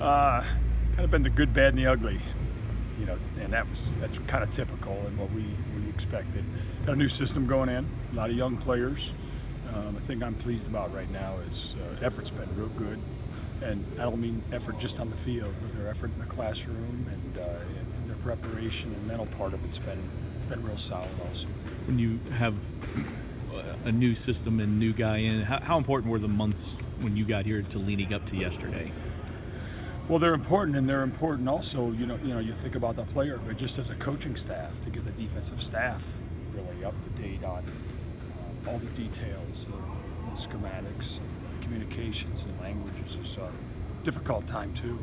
Kind of been the good, bad, and the ugly, and that's kind of typical and what we expected. Got a new system going in, a lot of young players. The thing I'm pleased about right now is effort's been real good, and I don't mean effort just on the field, but their effort in the classroom and their preparation and mental part of it's been real solid also. When you have a new system and new guy in, how important were the months when you got here to leading up to yesterday? Well, they're important, and they're important also. You think about the player, but just as a coaching staff, to get the defensive staff really up to date on all the details, the schematics, communications, and languages is a difficult time too.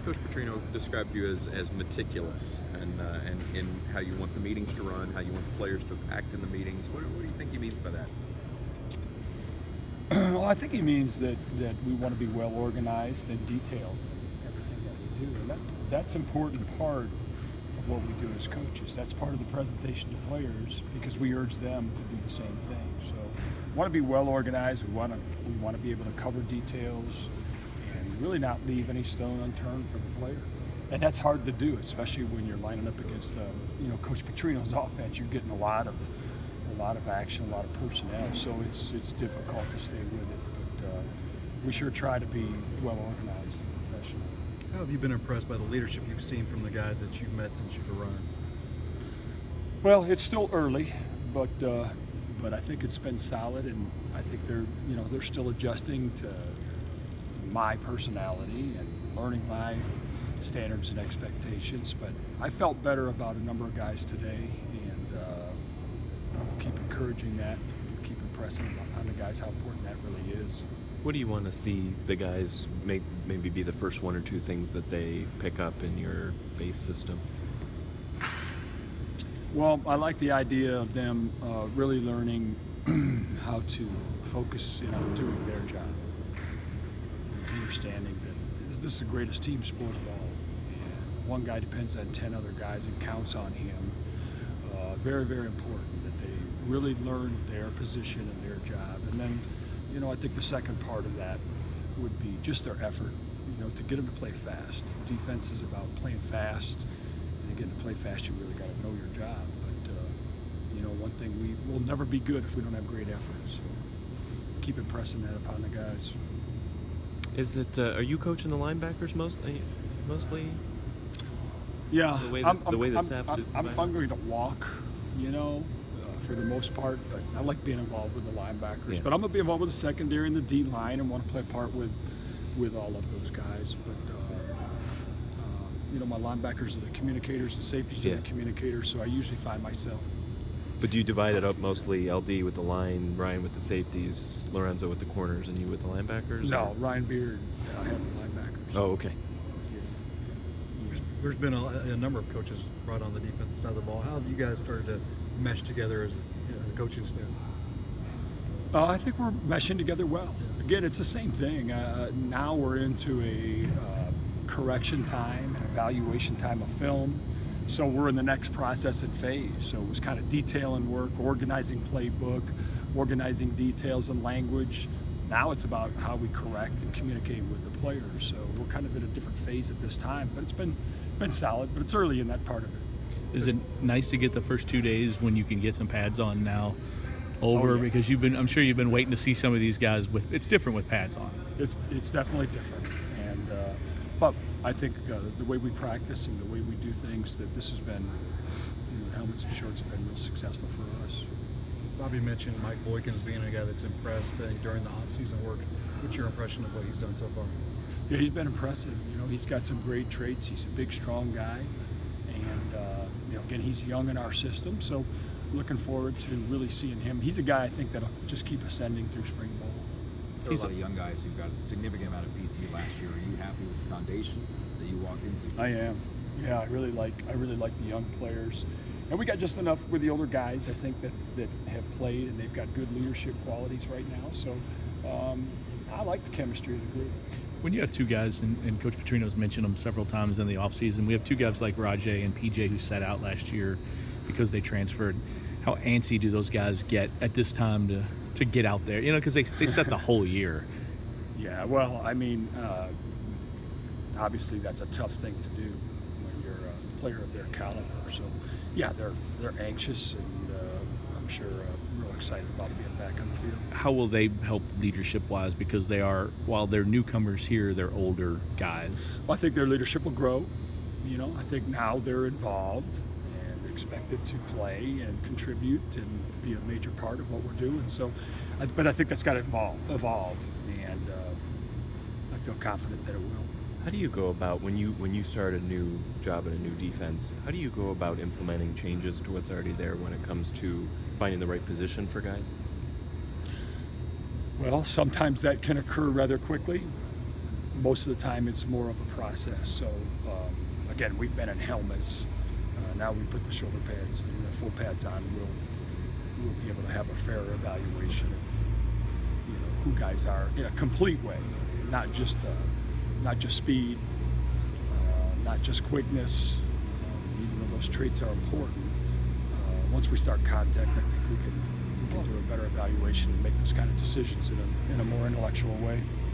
Coach Petrino described you as meticulous and in how you want the meetings to run, how you want the players to act in the meetings. What do you think he means by that? Well, I think he means that we want to be well organized and detailed in everything that we do, and that's an important part of what we do as coaches. That's part of the presentation to players because we urge them to do the same thing. So, we want to be well organized. We want to be able to cover details and really not leave any stone unturned for the player. And that's hard to do, especially when you're lining up against Coach Petrino's offense. You're getting a lot of action, a lot of personnel, so it's difficult to stay with it. But we sure try to be well organized and professional. How have you been impressed by the leadership you've seen from the guys that you've met since you've arrived? Well, it's still early, but I think it's been solid, and I think they're still adjusting to my personality and learning my standards and expectations. But I felt better about a number of guys today, and I'll keep encouraging that, keep impressing on the guys how important that really is. What do you want to see the guys maybe be the first one or two things that they pick up in your base system? Well, I like the idea of them really learning how to focus in on doing their job, understanding that this is the greatest team sport of all. And one guy depends on 10 other guys and counts on him. Very, very important that they really learn their position and their job. And then, I think the second part of that would be just their effort, to get them to play fast. The defense is about playing fast. And again, to play fast, you really got to know your job. But, one thing, we will never be good if we don't have great effort. So keep impressing that upon the guys. Is it? Are you coaching the linebackers mostly? Yeah, The way the staff's do. I'm going to walk, for the most part. But I like being involved with the linebackers. Yeah. But I'm going to be involved with the secondary and the D line and want to play a part with all of those guys. But my linebackers are the communicators, the safeties are the communicators. So I usually find myself. But do you divide it up mostly LD with the line, Ryan with the safeties, Lorenzo with the corners, and you with the linebackers? No, Ryan Beard has the linebackers. Oh, okay. There's been a number of coaches brought on the defensive side of the ball. How have you guys started to mesh together as a coaching staff? I think we're meshing together well. Again, it's the same thing. Now we're into a correction time, an evaluation time of film. So we're in the next process and phase. So it was kind of detailing work, organizing playbook, organizing details and language. Now it's about how we correct and communicate with the players. So we're kind of in a different phase at this time, but it's been solid, but it's early in that part of it. Is it nice to get the first 2 days when you can get some pads on now over? Because I'm sure you've been waiting to see some of these guys it's different with pads on. It's definitely different. And but I think the way we practice and the way we do things, that this has been, helmets and shorts have been real successful for us. Bobby mentioned Mike Boykin as being a guy that's impressed during the off-season work. What's your impression of what he's done so far? Yeah, he's been impressive. He's got some great traits. He's a big, strong guy, and again, he's young in our system. So, looking forward to really seeing him. He's a guy I think that'll just keep ascending through spring ball. There are a lot of young guys who got a significant amount of PT last year. Are you happy with the foundation that you walked into? I am. Yeah, I really like the young players. And we got just enough with the older guys, I think, that have played, and they've got good leadership qualities right now. So I like the chemistry of the group. When you have two guys, and Coach Petrino's mentioned them several times in the offseason, we have two guys like Rajay and PJ who sat out last year because they transferred. How antsy do those guys get at this time to get out there? Because they set the whole year. Yeah, well, I mean, obviously that's a tough thing to do when you're a player of their caliber. So, yeah, they're anxious, and I'm sure real excited about being back on the field. How will they help leadership-wise? Because they are, while they're newcomers here, they're older guys. Well, I think their leadership will grow. You know, I think now they're involved and expected to play and contribute and be a major part of what we're doing. So, but I think that's got to evolve, and I feel confident that it will. How do you go about when you start a new job in a new defense? How do you go about implementing changes to what's already there when it comes to finding the right position for guys? Well, sometimes that can occur rather quickly. Most of the time, it's more of a process. So, again, we've been in helmets. Now we put the shoulder pads and the full pads on. We'll be able to have a fair evaluation of who guys are in a complete way, not just speed, not just quickness. Even though those traits are important, once we start contact, I think we can do a better evaluation and make those kind of decisions in a more intellectual way.